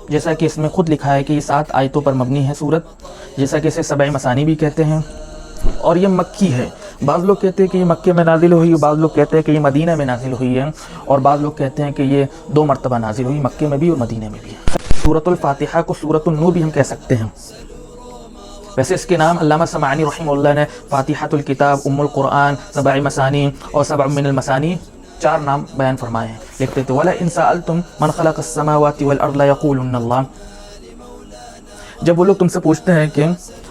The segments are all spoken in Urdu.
جیسا کہ اس میں خود لکھا ہے کہ یہ 7 آیتوں پر مبنی ہے سورت، جیسا کہ اسے 7 مثانی بھی کہتے ہیں، اور یہ مکی ہے۔ بعض لوگ کہتے ہیں کہ یہ مکے میں نازل ہوئی، بعض لوگ کہتے ہیں کہ یہ مدینہ میں نازل ہوئی ہے، اور بعض لوگ کہتے ہیں کہ یہ 2 مرتبہ نازل ہوئی، مکے میں بھی اور مدینہ میں بھی۔ سورۃ الفاتحہ کو سورۃ النور بھی ہم کہہ سکتے ہیں۔ ویسے اس کے نام علامہ سمعانی رحمہ اللہ نے فاتحۃ الکتاب، ام القرآن، 7 مثانی اور 7 من المثانی 4 نام بیان فرمائے ہیں۔ لکھتے تھے وَلَئِن سَأَلْتُم مَنْ خَلَقَ السَّمَاوَاتِ وَالْأَرْضَ لَيَقُولُنَّ اللَّهُ۔ جب وہ لوگ تم سے پوچھتے ہیں کہ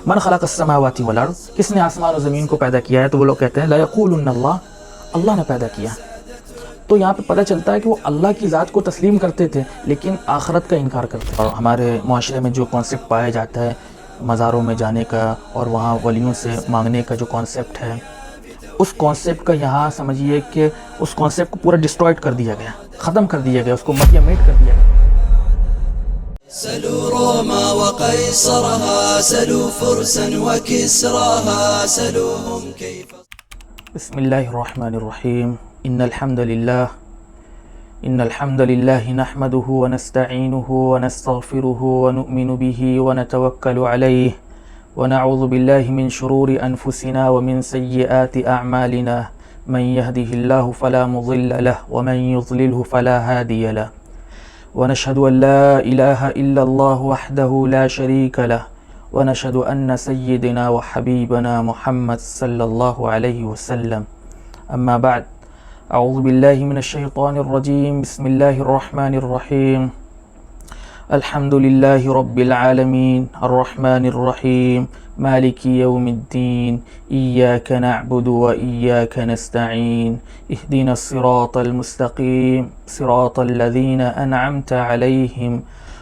من خلق السماوات والارض، کس نے آسمان و زمین کو پیدا کیا ہے، تو وہ لوگ کہتے ہیں لَيَقُولُنَّ اللَّهُ، اللہ نے پیدا کیا۔ تو یہاں پہ پتہ چلتا ہے کہ وہ اللہ کی ذات کو تسلیم کرتے تھے لیکن آخرت کا انکار کرتے تھے۔ اور ہمارے معاشرے میں جو کانسیپٹ پایا جاتا ہے مزاروں میں جانے کا اور وہاں ولیوں سے مانگنے کا جو کانسیپٹ ہے، اس کانسیپٹ کا یہاں سمجھیے کہ اس کانسیپٹ کو پورا ڈسٹرائڈ کر دیا گیا، ختم کر دیا گیا، اس کو مدیمیٹ کر دیا گیا۔ سلوا روما وقيصرها، سلوا فرسا وكسراها، سلوهم كيف۔ بسم اللہ الرحمن الرحیم۔ ان الحمد للہ نحمده ونستعینه ونستغفره ونؤمن به ونتوکل علیہ ونعوذ باللہ من شرور انفسنا ومن سیئات اعمالنا، من يهده اللہ فلا مضل له ومن يضلله فلا هادی له، ونشهد ان لا الہ الا اللہ وحده لا شریک له، ونشهد ان سیدنا وحبیبنا محمد صلی اللہ علیہ وسلم۔ اما بعد، اعوذ باللہ من الشیطان الرجیم، بسم اللہ الرحمن الرحیم۔ الحمد للہ رب العالمین، الرحمن الرحیم، مالک یوم الدین، ایاک نعبد و ایاک نستعین، اہدنا الصراط المستقیم، صراط الذین انعمت علیہم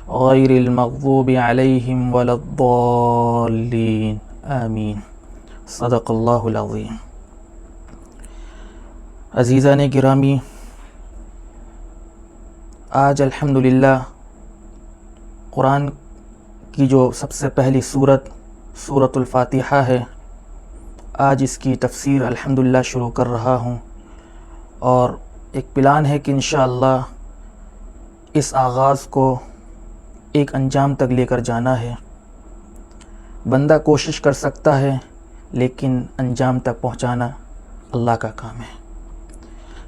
غیر المغضوب علیہم ولا الضالین، آمین۔ صدق اللہ العظیم۔ عزیزان گرامی، آج الحمدللہ قرآن کی جو سب سے پہلی سورت سورۃ الفاتحہ ہے، آج اس کی تفسیر الحمدللہ شروع کر رہا ہوں، اور ایک پلان ہے کہ انشاءاللہ اس آغاز کو ایک انجام تک لے کر جانا ہے۔ بندہ کوشش کر سکتا ہے لیکن انجام تک پہنچانا اللہ کا کام ہے۔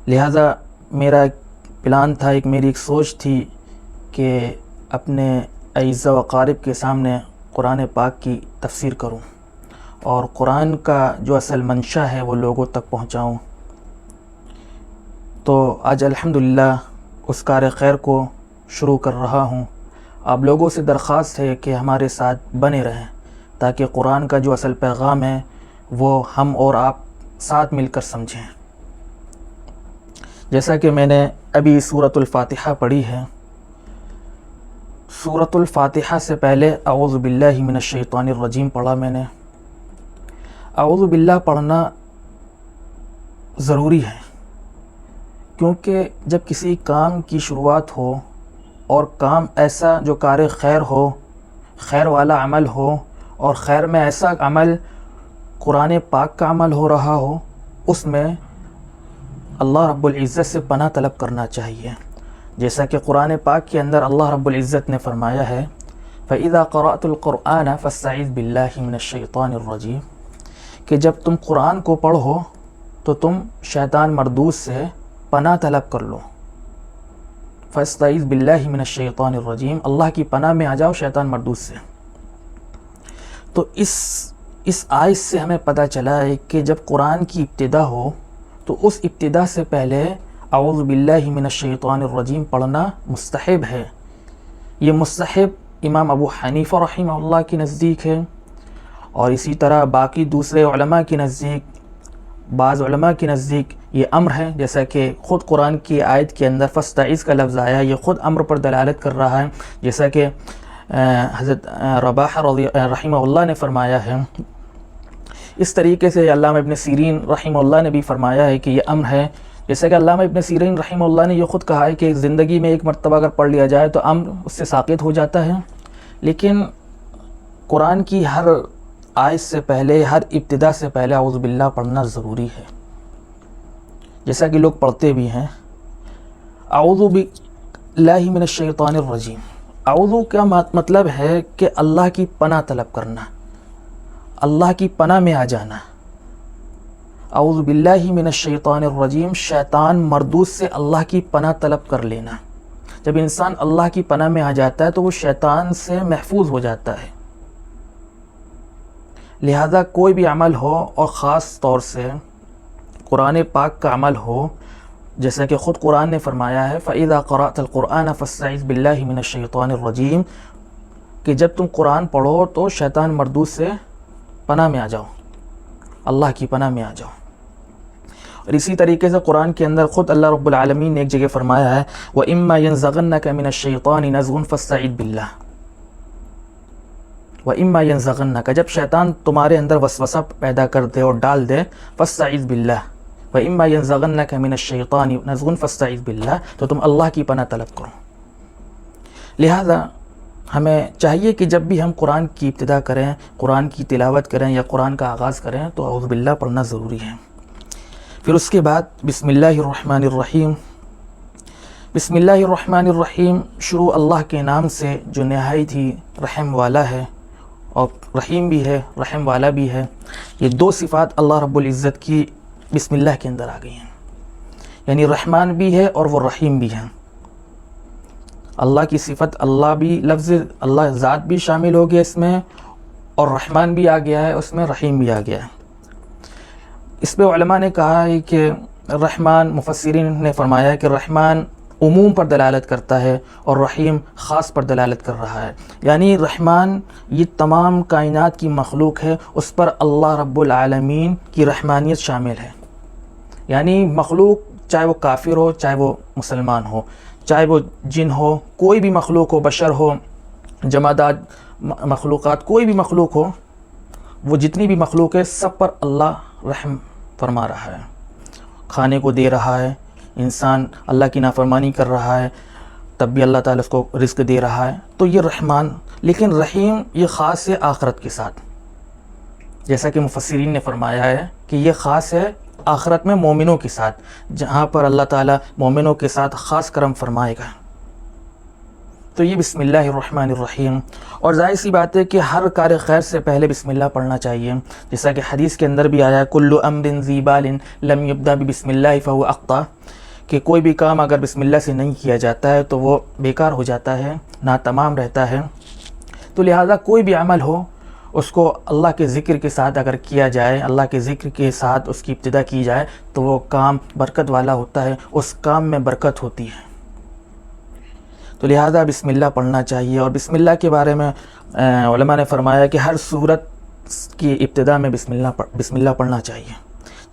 لہٰذا میرا ایک پلان تھا، میری ایک سوچ تھی کہ اپنے اعزاء و اقارب کے سامنے قرآن پاک کی تفسیر کروں اور قرآن کا جو اصل منشا ہے وہ لوگوں تک پہنچاؤں۔ تو آج الحمدللہ اس کار خیر کو شروع کر رہا ہوں۔ آپ لوگوں سے درخواست ہے کہ ہمارے ساتھ بنے رہیں تاکہ قرآن کا جو اصل پیغام ہے وہ ہم اور آپ ساتھ مل کر سمجھیں۔ جیسا کہ میں نے ابھی سورۃ الفاتحہ پڑھی ہے، سورۃ الفاتحہ سے پہلے اعوذ باللہ من الشیطان الرجیم پڑھا میں نے۔ اعوذ باللہ پڑھنا ضروری ہے، کیونکہ جب کسی کام کی شروعات ہو اور کام ایسا جو کار خیر ہو، خیر والا عمل ہو، اور خیر میں ایسا عمل قرآن پاک کا عمل ہو رہا ہو، اس میں اللہ رب العزت سے پناہ طلب کرنا چاہیے۔ جیسا کہ قرآن پاک کے اندر اللہ رب العزت نے فرمایا ہے فَإِذَا قَرَأْتُ الْقُرْآنَ فَاسْتَعِذْ بِاللَّهِ مِنَ الشَّيْطَانِ الرَّجِيمِ، کہ جب تم قرآن کو پڑھو تو تم شیطان مردود سے پناہ طلب کر لو۔ فَاسْتَعِذْ بِاللَّهِ مِنَ الشَّيْطَانِ الرَّجِيمِ، اللہ کی پناہ میں آ جاؤ شیطان مردود سے۔ تو اس آیت سے ہمیں پتہ چلا ہے کہ جب قرآن کی ابتدا ہو تو اس ابتدا سے پہلے اعوذ باللہ من الشیطان الرجیم پڑھنا مستحب ہے۔ یہ مستحب امام ابو حنیفہ رحمہ اللہ کے نزدیک ہے، اور اسی طرح باقی دوسرے علماء کے نزدیک، بعض علماء کے نزدیک یہ امر ہے، جیسا کہ خود قرآن کی آیت کے اندر فاستعذ کا لفظ آیا، یہ خود امر پر دلالت کر رہا ہے، جیسا کہ حضرت رباح رحمہ اللہ نے فرمایا ہے۔ اس طریقے سے علامہ ابن سیرین رحمہ اللہ نے بھی فرمایا ہے کہ یہ امر ہے، جیسا کہ علامہ ابن سیرین رحمہ اللہ نے یہ خود کہا ہے کہ زندگی میں ایک مرتبہ اگر پڑھ لیا جائے تو امر اس سے ساقط ہو جاتا ہے، لیکن قرآن کی ہر آیت سے پہلے، ہر ابتدا سے پہلے اعوذ باللہ پڑھنا ضروری ہے، جیسا کہ لوگ پڑھتے بھی ہیں۔ اعوذ باللہ من الشیطان الرجیم، اعوذ کا مطلب ہے کہ اللہ کی پناہ طلب کرنا، اللہ کی پناہ میں آ جانا۔ اعوذ باللہ من الشیطان الرجیم، شیطان مردود سے اللہ کی پناہ طلب کر لینا۔ جب انسان اللہ کی پناہ میں آ جاتا ہے تو وہ شیطان سے محفوظ ہو جاتا ہے۔ لہذا کوئی بھی عمل ہو، اور خاص طور سے قرآن پاک کا عمل ہو، جیسا کہ خود قرآن نے فرمایا ہے فَإِذَا قَرَأْتَ الْقُرْآنَ فَاسْتَعِذْ بِاللَّهِ مِنَ الشَّيْطَانِ الرَّجِيمِ، کہ جب تم قرآن پڑھو تو شیطان مردود سے پناہ میں آ جاؤ، اللہ کی پناہ میں آ جاؤ۔ اور اسی طریقے سے قرآن کے اندر خود اللہ رب العالمین نے ایک جگہ فرمایا ہے وَإِمَّا يَنزَغَنَّكَ مِنَ الشَّيْطَانِ نَزْغٌ فَاسْتَعِذْ بِاللَّهِ، وَإِمَّا يَنزَغَنَّكَ، جب شیطان تمہارے اندر وسوسہ پیدا کر دے اور ڈال دے، فَاسْتَعِذْ بِاللَّهِ، وَإِمَّا يَنزَغَنَّكَ مِنَ الشَّيْطَانِ نَزْغٌ فَاسْتَعِذْ بِاللَّهِ، تو تم اللہ کی پناہ طلب کرو۔ لہذا ہمیں چاہیے کہ جب بھی ہم قرآن کی ابتدا کریں، قرآن کی تلاوت کریں یا قرآن کا آغاز کریں تو اعوذ باللہ پڑھنا ضروری ہے۔ پھر اس کے بعد بسم اللہ الرحمن الرحیم۔ بسم اللہ الرحمن الرحیم شروع اللہ کے نام سے جو نہایت ہی رحم والا ہے، اور رحیم بھی ہے، رحم والا بھی ہے۔ یہ دو صفات اللہ رب العزت کی بسم اللہ کے اندر آ گئی ہیں، یعنی رحمان بھی ہے اور وہ رحیم بھی ہے۔ اللہ کی صفت، اللہ بھی، لفظ اللہ ذات بھی شامل ہو گیا اس میں، اور رحمان بھی آ گیا ہے اس میں، رحیم بھی آ گیا ہے۔ اس پہ علماء نے کہا ہے کہ رحمان، مفسرین نے فرمایا کہ رحمان عموم پر دلالت کرتا ہے اور رحیم خاص پر دلالت کر رہا ہے، یعنی رحمان یہ تمام کائنات کی مخلوق ہے، اس پر اللہ رب العالمین کی رحمانیت شامل ہے۔ یعنی مخلوق چاہے وہ کافر ہو، چاہے وہ مسلمان ہو، چاہے وہ جن ہو، کوئی بھی مخلوق ہو، بشر ہو، جمادات، مخلوقات، کوئی بھی مخلوق ہو، وہ جتنی بھی مخلوق ہے سب پر اللہ رحم فرما رہا ہے، کھانے کو دے رہا ہے۔ انسان اللہ کی نافرمانی کر رہا ہے تب بھی اللہ تعالیٰ اس کو رزق دے رہا ہے، تو یہ رحمان۔ لیکن رحیم یہ خاص ہے آخرت کے ساتھ، جیسا کہ مفسرین نے فرمایا ہے کہ یہ خاص ہے آخرت میں مومنوں کے ساتھ، جہاں پر اللہ تعالیٰ مومنوں کے ساتھ خاص کرم فرمائے گا۔ تو یہ بسم اللہ الرحمن الرحیم، اور ظاہر سی بات ہے کہ ہر کار خیر سے پہلے بسم اللہ پڑھنا چاہیے، جیسا کہ حدیث کے اندر بھی آیا ہے کل امر ذی بال لم یبدأ بسم اللہ فہو اخطأ، کہ کوئی بھی کام اگر بسم اللہ سے نہیں کیا جاتا ہے تو وہ بیکار ہو جاتا ہے، ناتمام رہتا ہے۔ تو لہذا کوئی بھی عمل ہو اس کو اللہ کے ذکر کے ساتھ اگر کیا جائے، اللہ کے ذکر کے ساتھ اس کی ابتدا کی جائے تو وہ کام برکت والا ہوتا ہے، اس کام میں برکت ہوتی ہے۔ تو لہذا بسم اللہ پڑھنا چاہیے، اور بسم اللہ کے بارے میں علماء نے فرمایا کہ ہر سورت کی ابتدا میں بسم اللہ پڑھنا چاہیے،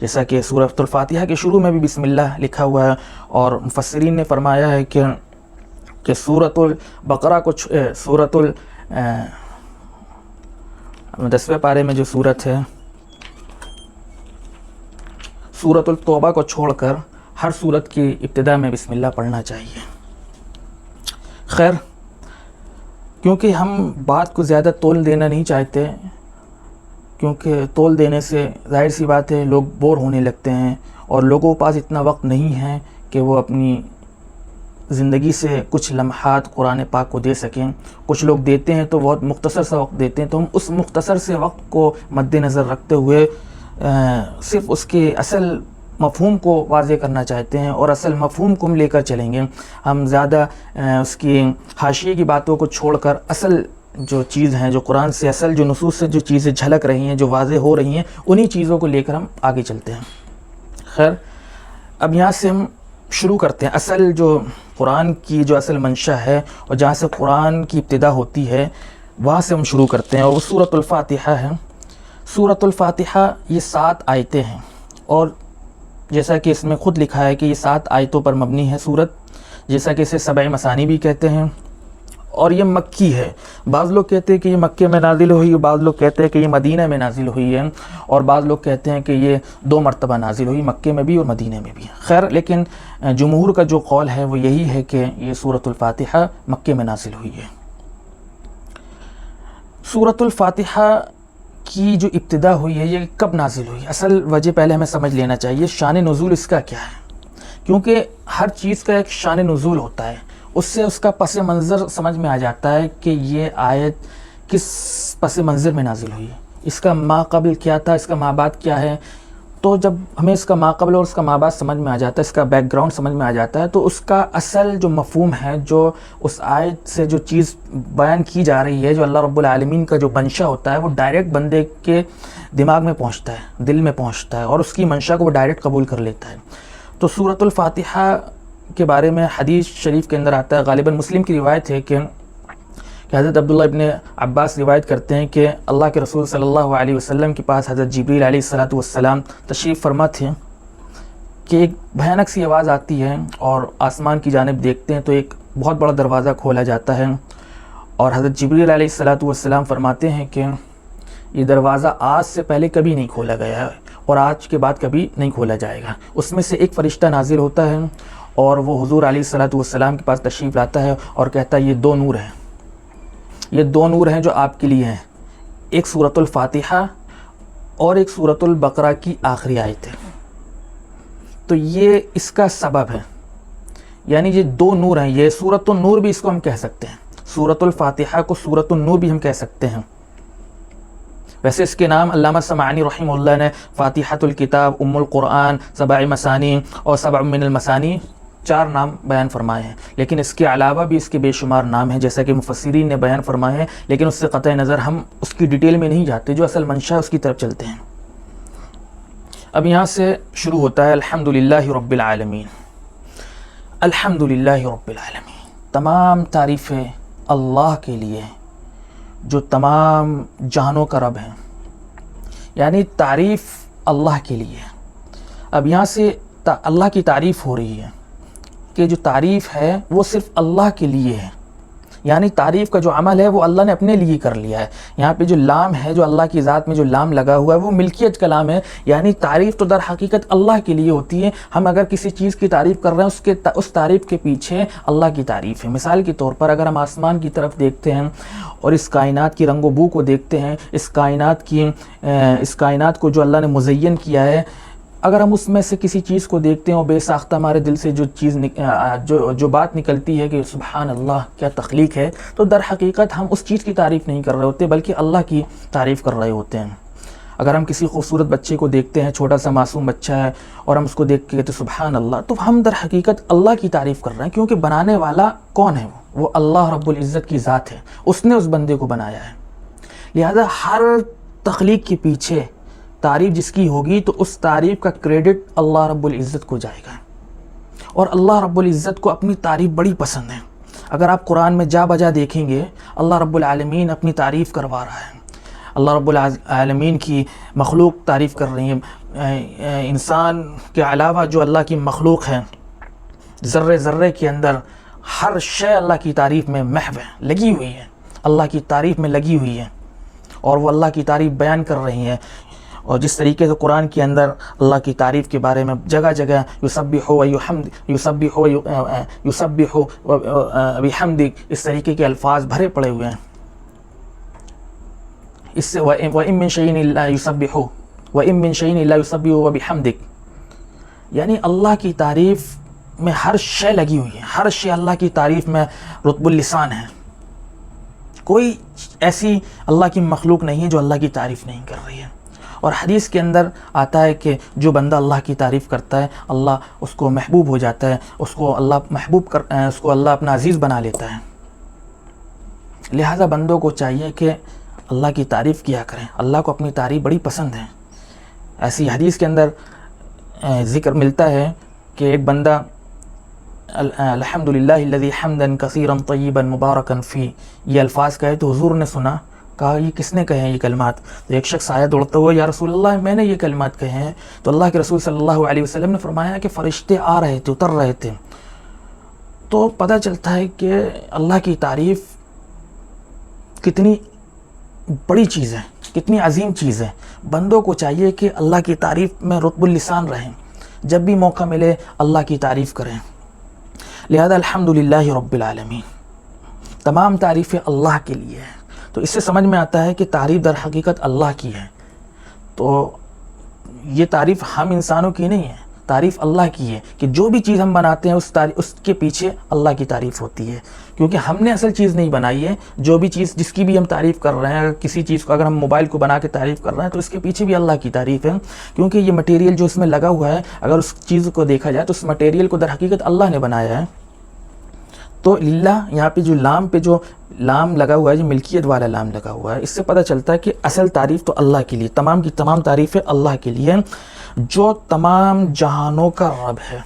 جیسا کہ سورۃ الفاتحہ کے شروع میں بھی بسم اللہ لکھا ہوا ہے، اور مفسرین نے فرمایا ہے کہ سورۃ البقرہ کو سورۃ 10ویں پارے میں جو سورت ہے سورۃ التوبہ کو چھوڑ کر ہر سورت کی ابتدا میں بسم اللہ پڑھنا چاہیے۔ خیر، کیونکہ ہم بات کو زیادہ تول دینا نہیں چاہتے، کیونکہ تول دینے سے ظاہر سی بات ہے لوگ بور ہونے لگتے ہیں، اور لوگوں کے پاس اتنا وقت نہیں ہے کہ وہ اپنی زندگی سے کچھ لمحات قرآن پاک کو دے سکیں۔ کچھ لوگ دیتے ہیں تو بہت مختصر سا وقت دیتے ہیں، تو ہم اس مختصر سے وقت کو مد نظر رکھتے ہوئے صرف اس کے اصل مفہوم کو واضح کرنا چاہتے ہیں، اور اصل مفہوم کو ہم لے کر چلیں گے۔ ہم زیادہ اس کی حاشیے کی باتوں کو چھوڑ کر اصل جو چیز ہیں، جو قرآن سے، اصل جو نصوص سے جو چیزیں جھلک رہی ہیں، جو واضح ہو رہی ہیں، انہی چیزوں کو لے کر ہم آگے چلتے ہیں۔ خیر، اب یہاں سے ہم شروع کرتے ہیں اصل جو قرآن کی جو اصل منشا ہے، اور جہاں سے قرآن کی ابتدا ہوتی ہے وہاں سے ہم شروع کرتے ہیں، اور وہ سورۃ الفاتحہ ہے۔ سورۃ الفاتحہ یہ 7 آیتیں ہیں، اور جیسا کہ اس میں خود لکھا ہے کہ یہ 7 آیتوں پر مبنی ہے سورت، جیسا کہ اسے 7 مثانی بھی کہتے ہیں، اور یہ مکی ہے۔ بعض لوگ کہتے ہیں کہ یہ مکے میں نازل ہوئی، بعض لوگ کہتے ہیں کہ یہ مدینہ میں نازل ہوئی ہے، اور بعض لوگ کہتے ہیں کہ یہ 2 مرتبہ نازل ہوئی، مکے میں بھی اور مدینہ میں بھی۔ خیر، لیکن جمہور کا جو قول ہے وہ یہی ہے کہ یہ سورۃ الفاتحہ مکے میں نازل ہوئی ہے۔ سورۃ الفاتحہ کی جو ابتدا ہوئی ہے یہ کب نازل ہوئی؟ اصل وجہ پہلے ہمیں سمجھ لینا چاہیے، شان نزول اس کا کیا ہے، کیونکہ ہر چیز کا ایک شان نزول ہوتا ہے۔ اس سے اس کا پس منظر سمجھ میں آ جاتا ہے کہ یہ آیت کس پس منظر میں نازل ہوئی، اس کا ما قبل کیا تھا، اس کا ما بعد کیا ہے۔ تو جب ہمیں اس کا ما قبل اور اس کا ما بعد سمجھ میں آ جاتا ہے، اس کا بیک گراؤنڈ سمجھ میں آ جاتا ہے، تو اس کا اصل جو مفہوم ہے، جو اس آیت سے جو چیز بیان کی جا رہی ہے، جو اللہ رب العالمین کا جو منشا ہوتا ہے، وہ ڈائریکٹ بندے کے دماغ میں پہنچتا ہے، دل میں پہنچتا ہے، اور اس کی منشا کو وہ ڈائریکٹ قبول کر لیتا ہے۔ تو سورۃ الفاتحہ کے بارے میں حدیث شریف کے اندر آتا ہے، غالباً مسلم کی روایت ہے کہ حضرت عبداللہ ابن عباس روایت کرتے ہیں کہ اللہ کے رسول صلی اللہ علیہ وسلم کے پاس حضرت جبریل علیہ السلام تشریف فرما تھے کہ ایک بھیانک سی آواز آتی ہے، اور آسمان کی جانب دیکھتے ہیں تو ایک بہت بڑا دروازہ کھولا جاتا ہے، اور حضرت جبریل علیہ السلام فرماتے ہیں کہ یہ دروازہ آج سے پہلے کبھی نہیں کھولا گیا ہے، اور آج کے بعد کبھی نہیں کھولا جائے گا۔ اس میں سے ایک فرشتہ نازل ہوتا ہے، اور وہ حضور علیہ السلام کے پاس تشریف لاتا ہے اور کہتا ہے یہ دو نور ہیں، یہ دو نور ہیں جو آپ کے لیے ہیں، ایک سورۃ الفاتحہ اور ایک سورۃ البقرہ کی آخری آیت ہے۔ تو یہ اس کا سبب ہے، یعنی یہ دو نور ہیں، یہ سورۃ النور بھی اس کو ہم کہہ سکتے ہیں، سورۃ الفاتحہ کو سورۃ النور بھی ہم کہہ سکتے ہیں۔ ویسے اس کے نام علامہ سمعانی رحمہ اللہ نے فاتحۃ الکتاب، ام القرآن، سبع مثانی اور سبع من المثانی 4 نام بیان فرمائے ہیں، لیکن اس کے علاوہ بھی اس کے بے شمار نام ہیں جیسا کہ مفسرین نے بیان فرمائے ہیں، لیکن اس سے قطع نظر ہم اس کی ڈیٹیل میں نہیں جاتے، جو اصل منشا ہے اس کی طرف چلتے ہیں۔ اب یہاں سے شروع ہوتا ہے الحمدللہ رب العالمین، الحمدللہ رب العالمین، تمام تعریفیں اللہ کے لیے جو تمام جہانوں کا رب ہے، یعنی تعریف اللہ کے لیے۔ اب یہاں سے اللہ کی تعریف ہو رہی ہے کہ جو تعریف ہے وہ صرف اللہ کے لیے ہے، یعنی تعریف کا جو عمل ہے وہ اللہ نے اپنے لیے کر لیا ہے۔ یہاں پہ جو لام ہے، جو اللہ کی ذات میں جو لام لگا ہوا ہے، وہ ملکیت کا لام ہے، یعنی تعریف تو در حقیقت اللہ کے لیے ہوتی ہے۔ ہم اگر کسی چیز کی تعریف کر رہے ہیں، اس تعریف کے پیچھے اللہ کی تعریف ہے۔ مثال کے طور پر اگر ہم آسمان کی طرف دیکھتے ہیں اور اس کائنات کی رنگ و بو کو دیکھتے ہیں، اس کائنات کو جو اللہ نے مزین کیا ہے، اگر ہم اس میں سے کسی چیز کو دیکھتے ہیں اور بے ساختہ ہمارے دل سے جو بات نکلتی ہے کہ سبحان اللہ کیا تخلیق ہے، تو در حقیقت ہم اس چیز کی تعریف نہیں کر رہے ہوتے بلکہ اللہ کی تعریف کر رہے ہوتے ہیں۔ اگر ہم کسی خوبصورت بچے کو دیکھتے ہیں، چھوٹا سا معصوم بچہ ہے، اور ہم اس کو دیکھ کے کہتے سبحان اللہ، تو ہم در حقیقت اللہ کی تعریف کر رہے ہیں، کیونکہ بنانے والا کون ہے؟ وہ اللہ رب العزت کی ذات ہے، اس نے اس بندے کو بنایا ہے۔ لہذا ہر تخلیق کے پیچھے تعریف جس کی ہوگی تو اس تعریف کا کریڈٹ اللہ رب العزت کو جائے گا، اور اللہ رب العزت کو اپنی تعریف بڑی پسند ہے۔ اگر آپ قرآن میں جا بجا دیکھیں گے، اللہ رب العالمین اپنی تعریف کروا رہا ہے، اللہ رب العالمین کی مخلوق تعریف کر رہی ہے۔ انسان کے علاوہ جو اللہ کی مخلوق ہے، ذرے ذرے کے اندر ہر شے اللہ کی تعریف میں محو ہے، لگی ہوئی ہے، اللہ کی تعریف میں لگی ہوئی ہے، اور وہ اللہ کی تعریف بیان کر رہی ہیں۔ اور جس طریقے سے قرآن کے اندر اللہ کی تعریف کے بارے میں جگہ جگہ یسبح بحمدک، اس طریقے کے الفاظ بھرے پڑے ہوئے ہیں۔ اس سے وَإِن مِّن شَيْءٍ إِلَّا يُسَبِّحُ وَإِن مِّن شَيْءٍ إِلَّا يُسَبِّحُ وَبِحَمْدِكَ، یعنی اللہ کی تعریف میں ہر شے لگی ہوئی ہے، ہر شے اللہ کی تعریف میں رطب اللسان ہے۔ کوئی ایسی اللہ کی مخلوق نہیں ہے جو اللہ کی تعریف نہیں کر رہی ہے۔ اور حدیث کے اندر آتا ہے کہ جو بندہ اللہ کی تعریف کرتا ہے، اللہ اس کو محبوب ہو جاتا ہے، اس کو اللہ اپنا عزیز بنا لیتا ہے۔ لہذا بندوں کو چاہیے کہ اللہ کی تعریف کیا کریں، اللہ کو اپنی تعریف بڑی پسند ہے۔ ایسی حدیث کے اندر ذکر ملتا ہے کہ ایک بندہ الحمدللہ الذی حمدا کثیرا طیبا مبارکا فی، یہ الفاظ کہے تو حضور نے سنا، کہا یہ کس نے کہے ہیں یہ کلمات؟ تو ایک شخص آیا دوڑتا ہوا، یا رسول اللہ میں نے یہ کلمات کہے ہیں۔ تو اللہ کے رسول صلی اللہ علیہ وسلم نے فرمایا کہ فرشتے آ رہے تھے، اتر رہے تھے۔ تو پتہ چلتا ہے کہ اللہ کی تعریف کتنی بڑی چیز ہے، کتنی عظیم چیز ہے۔ بندوں کو چاہیے کہ اللہ کی تعریف میں رطب اللسان رہیں، جب بھی موقع ملے اللہ کی تعریف کریں۔ لہذا الحمدللہ رب العالمین، تمام تعریفیں اللہ کے لیے ہیں۔ تو اس سے سمجھ میں آتا ہے کہ تعریف در حقیقت اللہ کی ہے۔ تو یہ تعریف ہم انسانوں کی نہیں ہے، تعریف اللہ کی ہے کہ جو بھی چیز ہم بناتے ہیں اس کے پیچھے اللہ کی تعریف ہوتی ہے، کیونکہ ہم نے اصل چیز نہیں بنائی ہے۔ جو بھی چیز جس کی بھی ہم تعریف کر رہے ہیں، اگر کسی چیز کو اگر ہم موبائل کو بنا کے تعریف کر رہے ہیں تو اس کے پیچھے بھی اللہ کی تعریف ہے، کیونکہ یہ مٹیریل جو اس میں لگا ہوا ہے اگر اس چیز کو دیکھا جائے تو اس مٹیریل کو در حقیقت اللہ نے بنایا ہے۔ تو للہ یہاں پہ جو لام لگا ہوا ہے، جو ملکیت والا لام لگا ہوا ہے، اس سے پتہ چلتا ہے کہ اصل تعریف تو اللہ کے لیے، تمام کی تمام تعریفیں اللہ کے لیے جو تمام جہانوں کا رب ہے۔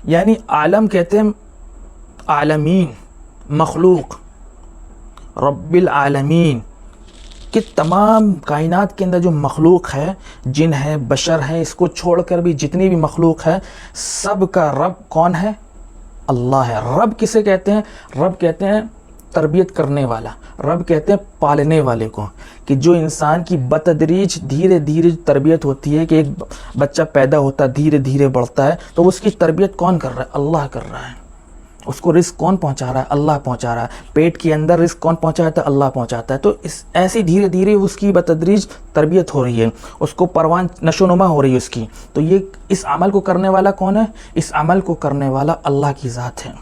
یعنی عالم کہتے ہیں عالمین، مخلوق، رب العالمین، کہ تمام کائنات کے اندر جو مخلوق ہے، جن ہے، بشر ہے، اس کو چھوڑ کر بھی جتنی بھی مخلوق ہے، سب کا رب کون ہے؟ اللہ ہے۔ رب کسے کہتے ہیں؟ رب کہتے ہیں تربیت کرنے والا، رب کہتے ہیں پالنے والے کو، کہ جو انسان کی بتدریج دھیرے دھیرے تربیت ہوتی ہے، کہ ایک بچہ پیدا ہوتا ہے، دھیرے دھیرے بڑھتا ہے، تو اس کی تربیت کون کر رہا ہے؟ اللہ کر رہا ہے۔ اس کو رزق کون پہنچا رہا ہے؟ اللہ پہنچا رہا ہے۔ پیٹ کے اندر رزق کون پہنچاتا ہے؟ اللہ پہنچاتا ہے۔ تو ایسی دھیرے دھیرے اس کی بتدریج تربیت ہو رہی ہے، اس کو پروان نشو نما ہو رہی ہے اس کی۔ تو یہ اس عمل کو کرنے والا کون ہے؟ اس عمل کو کرنے والا اللہ کی ذات ہے۔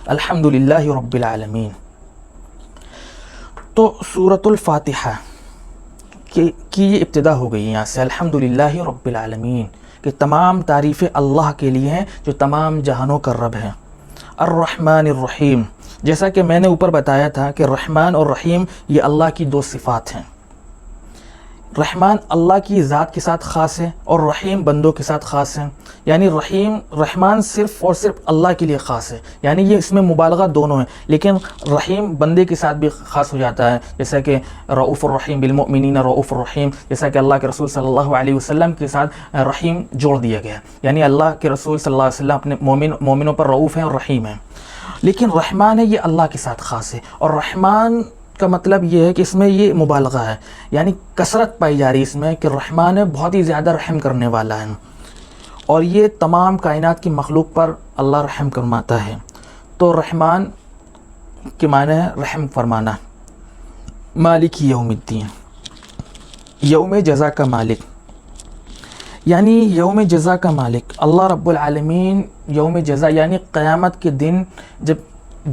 الحمدللہ رب العالمین۔ تو سورۃ الفاتحہ کی یہ ابتدا ہو گئی یہاں سے، الحمدللہ رب العالمین، کہ تمام تعریفیں اللہ کے لیے ہیں جو تمام جہانوں کا رب ہے۔ الرحمن الرحیم، جیسا کہ میں نے اوپر بتایا تھا کہ رحمان اور رحیم یہ اللہ کی دو صفات ہیں۔ رحمان اللہ کی ذات کے ساتھ خاص ہے اور رحیم بندوں کے ساتھ خاص ہے۔ یعنی رحمان صرف اور صرف اللہ کے لیے خاص ہے، یعنی یہ اس میں مبالغہ دونوں ہیں، لیکن رحیم بندے کے ساتھ بھی خاص ہو جاتا ہے، جیسا کہ رؤوف الرحیم بالمؤمنین رؤوف الرحیم، جیسا کہ اللہ کے رسول صلی اللہ علیہ وسلم کے ساتھ رحیم جوڑ دیا گیا، یعنی اللہ کے رسول صلی اللہ علیہ وسلم اپنے مومنوں پر رؤوف ہیں اور رحیم ہیں۔ لیکن رحمان ہے یہ اللہ کے ساتھ خاص ہے، اور رحمان کا مطلب یہ ہے کہ اس میں یہ مبالغہ ہے، یعنی کثرت پائی جا رہی ہے اس میں کہ رحمان ہے بہت ہی زیادہ رحم کرنے والا ہے، اور یہ تمام کائنات کی مخلوق پر اللہ رحم فرماتا ہے۔ تو رحمان کے معنی ہے رحم فرمانا۔ مالک یوم الدین، یوم جزا کا مالک، یعنی یوم جزا کا مالک اللہ رب العالمین۔ یوم جزا یعنی قیامت کے دن جب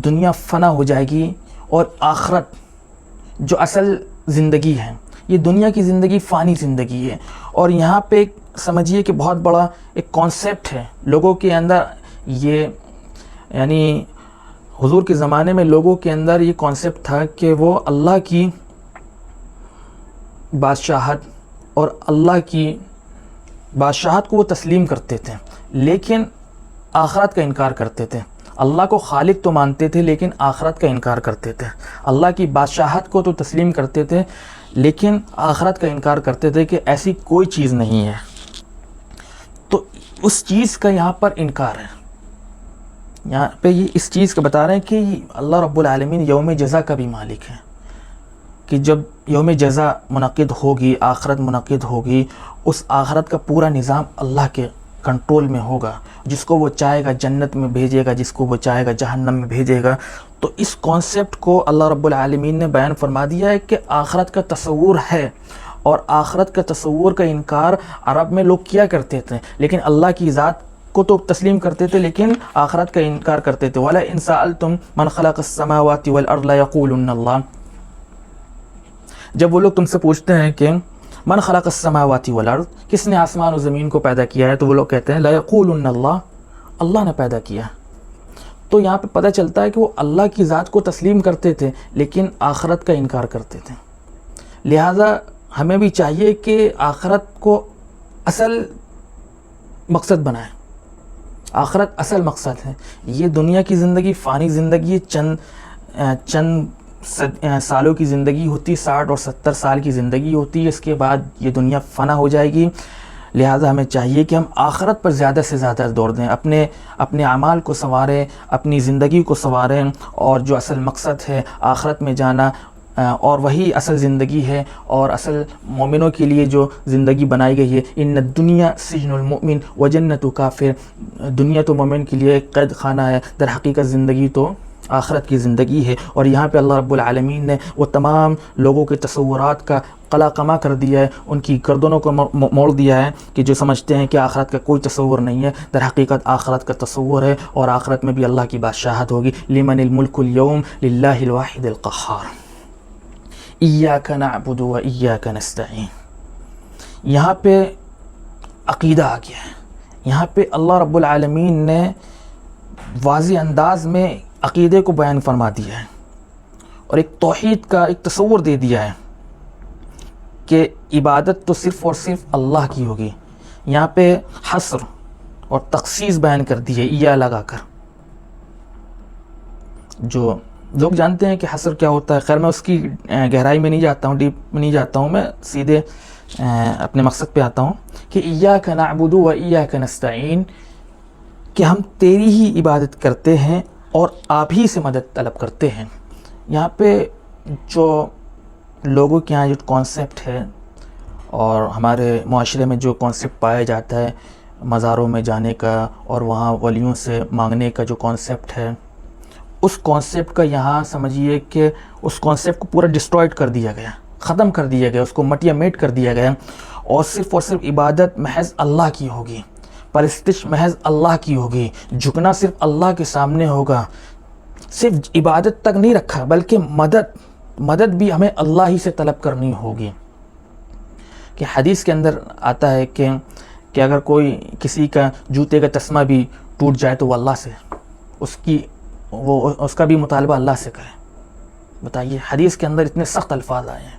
دنیا فنا ہو جائے گی اور آخرت جو اصل زندگی ہے، یہ دنیا کی زندگی فانی زندگی ہے، اور یہاں پہ سمجھیے کہ بہت بڑا ایک کانسیپٹ ہے لوگوں کے اندر، یہ یعنی حضور کے زمانے میں لوگوں کے اندر یہ کانسیپٹ تھا کہ وہ اللہ کی بادشاہت اور اللہ کی بادشاہت کو وہ تسلیم کرتے تھے، لیکن آخرت کا انکار کرتے تھے۔ اللہ کو خالق تو مانتے تھے لیکن آخرت کا انکار کرتے تھے۔ اللہ کی بادشاہت کو تو تسلیم کرتے تھے لیکن آخرت کا انکار کرتے تھے کہ ایسی کوئی چیز نہیں ہے۔ تو اس چیز کا یہاں پر انکار ہے، یہاں پہ یہ اس چیز کا بتا رہے ہیں کہ اللہ رب العالمین یوم جزا کا بھی مالک ہے، کہ جب یوم جزا منعقد ہوگی، آخرت منعقد ہوگی، اس آخرت کا پورا نظام اللہ کے کنٹرول میں ہوگا، جس کو وہ چاہے گا جنت میں بھیجے گا، جس کو وہ چاہے گا جہنم میں بھیجے گا۔ تو اس کانسیپٹ کو اللہ رب العالمین نے بیان فرما دیا ہے کہ آخرت کا تصور ہے، اور آخرت کا تصور کا انکار عرب میں لوگ کیا کرتے تھے، لیکن اللہ کی ذات کو تو تسلیم کرتے تھے لیکن آخرت کا انکار کرتے تھے۔ وَلَئِن سَأَلْتُم مَنْ خَلَقَ السَّمَاوَاتِ وَالْأَرْضَ لَيَقُولُنَّ اللَّهُ، جب وہ لوگ تم سے پوچھتے ہیں کہ من خلق السماوات والارض، کس نے آسمان و زمین کو پیدا کیا ہے، تو وہ لوگ کہتے ہیں لَيَقُولُنَّ اللَّهُ، اللہ نے پیدا کیا۔ تو یہاں پہ پتہ چلتا ہے کہ وہ اللہ کی ذات کو تسلیم کرتے تھے لیکن آخرت کا انکار کرتے تھے۔ لہٰذا ہمیں بھی چاہیے کہ آخرت کو اصل مقصد بنائیں۔ آخرت اصل مقصد ہے، یہ دنیا کی زندگی فانی زندگی، چند سالوں کی زندگی ہوتی، 60 اور 70 سال کی زندگی ہوتی ہے، اس کے بعد یہ دنیا فنا ہو جائے گی۔ لہٰذا ہمیں چاہیے کہ ہم آخرت پر زیادہ سے زیادہ زور دیں، اپنے اعمال کو سنواریں، اپنی زندگی کو سنواریں، اور جو اصل مقصد ہے آخرت میں جانا، اور وہی اصل زندگی ہے، اور اصل مومنوں کے لیے جو زندگی بنائی گئی ہے، ان الدنیا سجن المؤمن و جنت کافر، دنیا تو مومن کے لیے ایک قید خانہ ہے، در حقیقت زندگی تو آخرت کی زندگی ہے. اور یہاں پہ اللہ رب العالمین نے وہ تمام لوگوں کے تصورات کا قلا قما کر دیا ہے، ان کی گردنوں کو موڑ دیا ہے کہ جو سمجھتے ہیں کہ آخرت کا کوئی تصور نہیں ہے. در حقیقت آخرت کا تصور ہے، اور آخرت میں بھی اللہ کی بادشاہت ہوگی. لمن الملک اليوم للہ الواحد القہار ایاک نعبد و ایاک نستعین. یہاں پہ عقیدہ آ گیا ہے. یہاں پہ اللہ رب العالمین نے واضح انداز میں عقیدے کو بیان فرما دیا ہے، اور ایک توحید کا ایک تصور دے دیا ہے کہ عبادت تو صرف اور صرف اللہ کی ہوگی. یہاں پہ حصر اور تخصیص بیان کر دی ہے یا لگا کر. جو لوگ جانتے ہیں کہ حصر کیا ہوتا ہے، خیر میں اس کی گہرائی میں نہیں جاتا ہوں، ڈیپ میں نہیں جاتا ہوں، میں سیدھے اپنے مقصد پہ آتا ہوں کہ ایاک نعبد و ایاک نستعین، کہ ہم تیری ہی عبادت کرتے ہیں اور آپ ہی سے مدد طلب کرتے ہیں. یہاں پہ جو لوگوں کے یہاں جو کانسیپٹ ہے اور ہمارے معاشرے میں جو کانسیپٹ پایا جاتا ہے مزاروں میں جانے کا اور وہاں ولیوں سے مانگنے کا جو کانسیپٹ ہے، اس کانسیپٹ کا یہاں سمجھیے کہ اس کانسیپٹ کو پورا ڈسٹرائڈ کر دیا گیا، ختم کر دیا گیا، اس کو مٹیا میٹ کر دیا گیا. اور صرف عبادت محض اللہ کی ہوگی، پرستش محض اللہ کی ہوگی، جھکنا صرف اللہ کے سامنے ہوگا. صرف عبادت تک نہیں رکھا بلکہ مدد بھی ہمیں اللہ ہی سے طلب کرنی ہوگی. کہ حدیث کے اندر آتا ہے کہ اگر کوئی کسی کا جوتے کا تسمہ بھی ٹوٹ جائے تو وہ اللہ سے اس کا بھی مطالبہ اللہ سے کرے. بتائیے حدیث کے اندر اتنے سخت الفاظ آئے ہیں.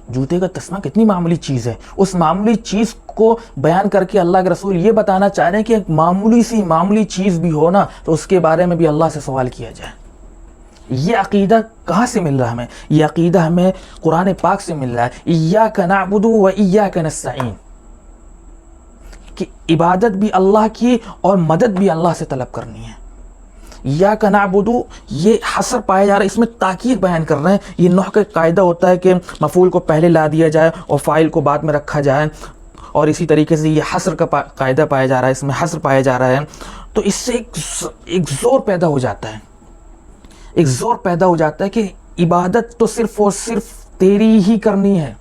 جوتے کا تسمہ کتنی معمولی چیز ہے، اس معمولی چیز کو بیان کر کے اللہ کے رسول یہ بتانا چاہ رہے ہیں کہ ایک معمولی چیز بھی ہو نا تو اس کے بارے میں بھی اللہ سے سوال کیا جائے. یہ عقیدہ کہاں سے مل رہا ہے ہمیں؟ یہ عقیدہ ہمیں قرآن پاک سے مل رہا ہے. ایاک نعبد و ایاک نستعین، کہ عبادت بھی اللہ کی اور مدد بھی اللہ سے طلب کرنی ہے. ایاک نعبد، یہ حصر پایا جا رہا ہے، اس میں تاکید بیان کر رہے ہیں. یہ نحو کا قاعدہ ہوتا ہے کہ مفعول کو پہلے لا دیا جائے اور فاعل کو بعد میں رکھا جائے، اور اسی طریقے سے یہ حصر کا قاعدہ پایا جا رہا ہے، اس میں حصر پایا جا رہا ہے. تو اس سے ایک زور پیدا ہو جاتا ہے، ایک زور پیدا ہو جاتا ہے کہ عبادت تو صرف اور صرف تیری ہی کرنی ہے.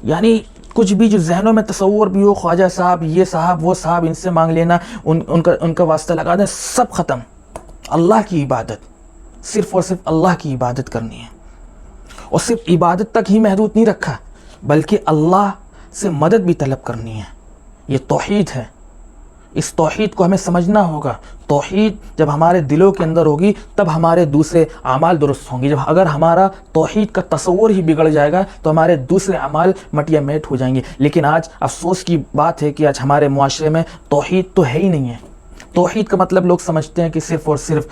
یعنی کچھ بھی جو ذہنوں میں تصور بھی ہو، خواجہ صاحب، یہ صاحب، وہ صاحب، ان سے مانگ لینا، ان کا واسطہ لگا دیں، سب ختم. اللہ کی عبادت، صرف اور صرف اللہ کی عبادت کرنی ہے. اور صرف عبادت تک ہی محدود نہیں رکھا بلکہ اللہ سے مدد بھی طلب کرنی ہے. یہ توحید ہے. اس توحید کو ہمیں سمجھنا ہوگا. توحید جب ہمارے دلوں کے اندر ہوگی تب ہمارے دوسرے اعمال درست ہوں گے. اگر ہمارا توحید کا تصور ہی بگڑ جائے گا تو ہمارے دوسرے اعمال مٹیا میٹ ہو جائیں گے. لیکن آج افسوس کی بات ہے کہ آج ہمارے معاشرے میں توحید تو ہے ہی نہیں ہے. توحید کا مطلب لوگ سمجھتے ہیں کہ صرف اور صرف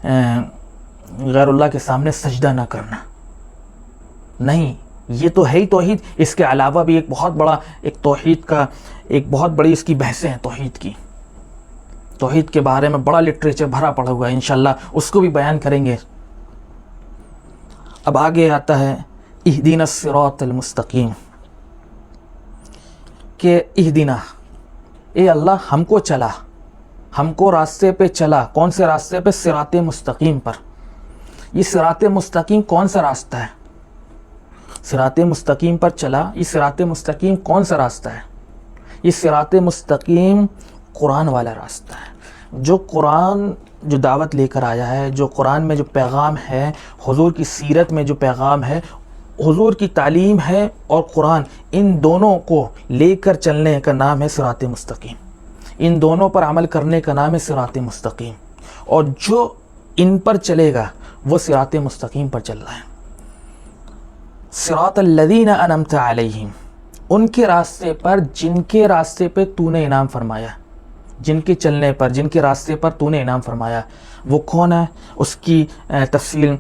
غیر اللہ کے سامنے سجدہ نہ کرنا. نہیں، یہ تو ہے ہی توحید. اس کے علاوہ بھی ایک بہت بڑا ایک توحید کا ایک بہت بڑی اس کی بحثیں ہیں. توحید کے بارے میں بڑا لٹریچر بھرا پڑا ہوا ہے، انشاءاللہ اس کو بھی بیان کریں گے. اب آگے آتا ہے اہدنا الصراط المستقیم، کہ اہدنا، اے اللہ ہم کو راستے پہ چلا. کون سے راستے پہ؟ صراط مستقیم پر. یہ صراط مستقیم کون سا راستہ ہے؟ صراط مستقیم پر چلا. یہ صراط مستقیم کون سا راستہ ہے؟ یہ صراط مستقیم قرآن والا راستہ ہے. جو قرآن جو دعوت لے کر آیا ہے، جو قرآن میں جو پیغام ہے، حضور کی سیرت میں جو پیغام ہے، حضور کی تعلیم ہے اور قرآن، ان دونوں کو لے کر چلنے کا نام ہے صراط مستقیم. ان دونوں پر عمل کرنے کا نام ہے صراط مستقیم. اور جو ان پر چلے گا وہ صراط مستقیم پر چل رہا ہے. صراط الذین انعمت علیہم، ان کے راستے پر جن کے راستے پہ تو نے انعام فرمایا، جن کے چلنے پر، جن کے راستے پر تو نے انعام فرمایا. وہ کون ہے؟ اس کی تفصیل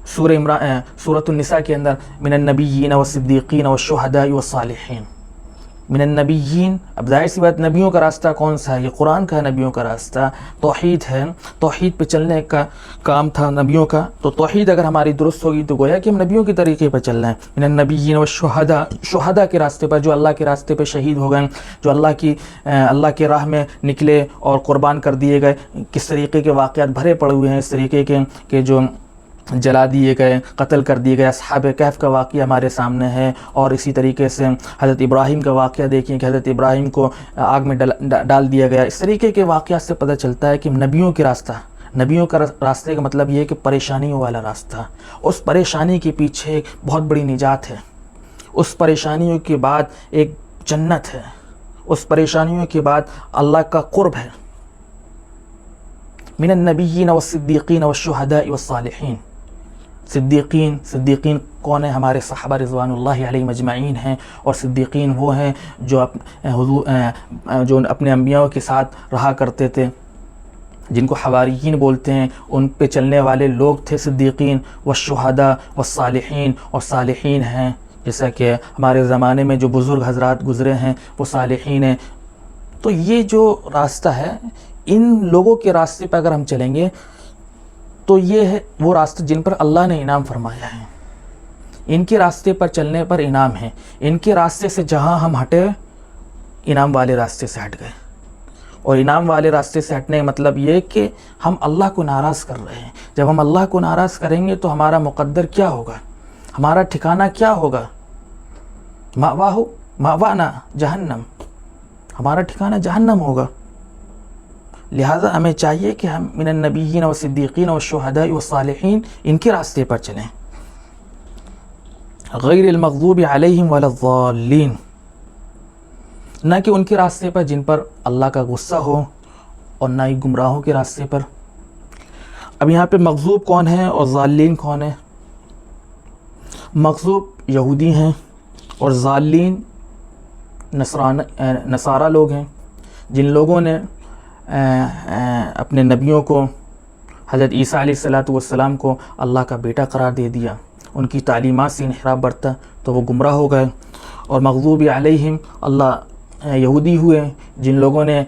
سورۃ النساء کے اندر من النبیین والصدیقین والشہداء والصالحین. من النبیین، اب ظاہر سی بات نبیوں کا راستہ کون سا ہے؟ یہ قرآن کا نبیوں کا راستہ توحید ہے، توحید پہ چلنے کا کام تھا نبیوں کا، تو توحید اگر ہماری درست ہوگی تو گویا کہ ہم نبیوں کے طریقے پر چل رہے ہیں۔ من النبیین والشہداء، شہداء کے راستے پر، جو اللہ کے راستے پہ شہید ہو گئے، جو اللہ کے راہ میں نکلے اور قربان کر دیے گئے، کس طریقے کے واقعات بھرے پڑے ہوئے ہیں اس طریقے کے کہ جو جلا دیے گئے، قتل کر دیے گئے۔ اصحاب کہف کا واقعہ ہمارے سامنے ہے، اور اسی طریقے سے حضرت ابراہیم کا واقعہ دیکھیں کہ حضرت ابراہیم کو آگ میں ڈال دیا گیا۔ اس طریقے کے واقعات سے پتہ چلتا ہے کہ نبیوں کے راستے کا مطلب یہ ہے کہ پریشانیوں والا راستہ، اس پریشانی کے پیچھے ایک بہت بڑی نجات ہے، اس پریشانیوں کے بعد ایک جنت ہے، اس پریشانیوں کے بعد اللہ کا قرب ہے۔ من النبیین والصدیقین والشہداء والصالحین، صدیقین کون ہیں؟ ہمارے صحابہ رضوان اللہ علیہم اجمعین ہیں، اور صدیقین وہ ہیں جو اپنے انبیاء کے ساتھ رہا کرتے تھے، جن کو حواریین بولتے ہیں، ان پہ چلنے والے لوگ تھے صدیقین۔ والشہداء والصالحین، اور صالحین ہیں، جیسا کہ ہمارے زمانے میں جو بزرگ حضرات گزرے ہیں وہ صالحین ہیں۔ تو یہ جو راستہ ہے، ان لوگوں کے راستے پہ اگر ہم چلیں گے تو یہ ہے وہ راستہ جن پر اللہ نے انعام فرمایا ہے، ان کے راستے پر چلنے پر انعام ہے۔ ان کے راستے سے جہاں ہم ہٹے، انعام والے راستے سے ہٹ گئے، اور انعام والے راستے سے ہٹنے کا مطلب یہ کہ ہم اللہ کو ناراض کر رہے ہیں۔ جب ہم اللہ کو ناراض کریں گے تو ہمارا مقدر کیا ہوگا، ہمارا ٹھکانہ کیا ہوگا؟ مأوانا جہنم، ہمارا ٹھکانہ جہنم ہوگا۔ لہٰذا ہمیں چاہیے کہ ہم من النبیین والصدیقین والشہداء والصالحین ان کے راستے پر چلیں، غیر المغضوب علیہم ولا الضالین، نہ کہ ان کے راستے پر جن پر اللہ کا غصہ ہو، اور نہ ہی گمراہوں کے راستے پر۔ اب یہاں پہ مغضوب کون ہے اور ضالین کون ہے؟ مغضوب یہودی ہیں، اور ضالین نصارہ لوگ ہیں، جن لوگوں نے اپنے نبیوں کو، حضرت عیسیٰ علیہ السلام کو اللہ کا بیٹا قرار دے دیا، ان کی تعلیمات سے انحراف برتا تو وہ گمراہ ہو گئے۔ اور مغضوب علیہم یہودی ہوئے، جن لوگوں نے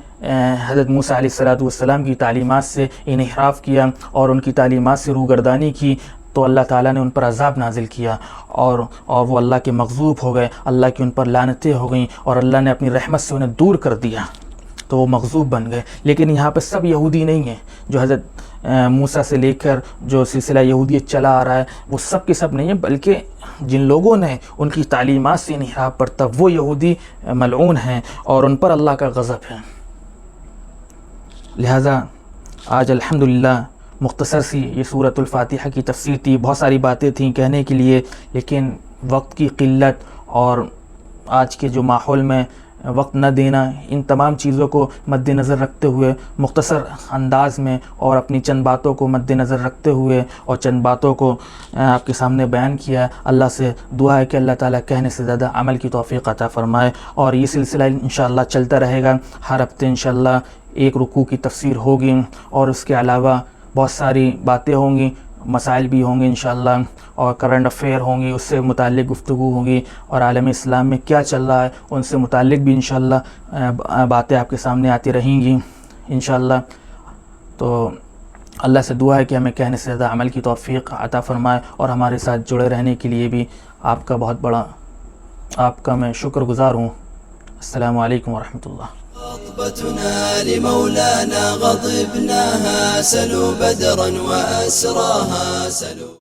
حضرت موسیٰ علیہ السلام کی تعلیمات سے انحراف کیا اور ان کی تعلیمات سے روگردانی کی، تو اللہ تعالیٰ نے ان پر عذاب نازل کیا، اور وہ اللہ کے مغضوب ہو گئے، اللہ کی ان پر لعنتیں ہو گئیں، اور اللہ نے اپنی رحمت سے انہیں دور کر دیا، تو وہ مغضوب بن گئے۔ لیکن یہاں پہ سب یہودی نہیں ہیں، جو حضرت موسیٰ سے لے کر جو سلسلہ یہودیت چلا آ رہا ہے وہ سب کے سب نہیں ہیں، بلکہ جن لوگوں نے ان کی تعلیمات سے انحراف برتا وہ یہودی ملعون ہیں، اور ان پر اللہ کا غضب ہے۔ لہٰذا آج الحمدللہ مختصر سی یہ سورۃ الفاتحہ کی تفسیر تھی، بہت ساری باتیں تھیں کہنے کے لیے، لیکن وقت کی قلت اور آج کے جو ماحول میں وقت نہ دینا، ان تمام چیزوں کو مد نظر رکھتے ہوئے مختصر انداز میں اور اپنی چند باتوں کو مد نظر رکھتے ہوئے اور چند باتوں کو آپ کے سامنے بیان کیا۔ اللہ سے دعا ہے کہ اللہ تعالیٰ کہنے سے زیادہ عمل کی توفیق عطا فرمائے، اور یہ سلسلہ انشاءاللہ چلتا رہے گا۔ ہر ہفتے انشاءاللہ ایک رکوع کی تفسیر ہوگی، اور اس کے علاوہ بہت ساری باتیں ہوں گی، مسائل بھی ہوں گے انشاءاللہ، اور کرنٹ افیئر ہوں گی، اس سے متعلق گفتگو ہوگی، اور عالم اسلام میں کیا چل رہا ہے ان سے متعلق بھی انشاءاللہ باتیں آپ کے سامنے آتی رہیں گی انشاءاللہ۔ تو اللہ سے دعا ہے کہ ہمیں کہنے سے زیادہ عمل کی توفیق عطا فرمائے، اور ہمارے ساتھ جڑے رہنے کے لیے بھی آپ کا بہت بڑا میں شکر گزار ہوں۔ السلام علیکم ورحمۃ اللہ۔ خطبتنا لمولانا غضبناها سلوا بدرا وأسراها سلوا